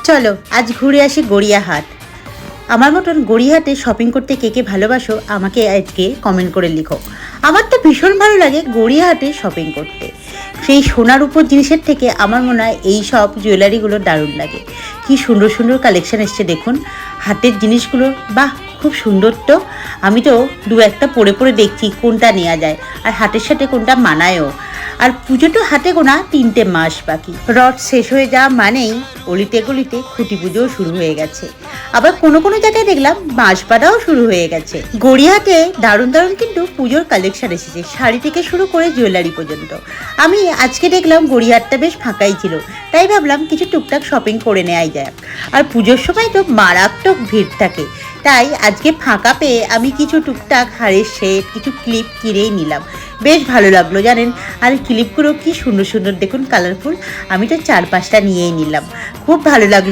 চলো আজ ঘুরে আসি গড়িয়াহাট। আমার মতন গড়িয়াহাটে শপিং করতে কে কে ভালোবাসো আমাকে আজকে কমেন্ট করে লিখো। আমার তো ভীষণ ভালো লাগে গড়িয়াহাটে শপিং করতে। সেই সোনার উপর জিনিসের থেকে আমার মনে হয় এই সব জুয়েলারিগুলো দারুণ লাগে। কি সুন্দর সুন্দর কালেকশন এসছে দেখুন। হাতের জিনিসগুলো বাহ খুব সুন্দর তো। আমি তো দু একটা পরে পরে দেখছি কোনটা নেওয়া যায় আর হাতের সাথে কোনটা মানায়ও। আর পুজো তো হাতে গোনা 3টে মাস বাকি। রথ শেষ হয়ে যাওয়া মানেই অলিতে গলিতে খুঁটি পুজোও শুরু হয়ে গেছে। আবার কোনো কোনো জায়গায় দেখলাম বাঁশ বাঁধাও শুরু হয়ে গেছে। গড়িয়াহাটে দারুণ দারুণ কিন্তু পুজোর কালেকশন এসেছে, শাড়ি থেকে শুরু করে জুয়েলারি পর্যন্ত। আমি আজকে দেখলাম গড়িয়াহাটটা বেশ ফাঁকাই ছিল, তাই ভাবলাম কিছু টুকটাক শপিং করে নেওয়াই যায়। আর পুজোর সময় তো মারাত্মক ভিড় থাকে, তাই আজকে ফাঁকা পেয়ে আমি কিছু টুকটাক হাড়ের সেট কিছু ক্লিপ কিনেই নিলাম। বেশ ভালো লাগলো জানেন। আর ক্লিপগুলো কি সুন্দর সুন্দর দেখুন, কালারফুল। আমি তো 4-5টা নিয়েই নিলাম, খুব ভালো লাগলো।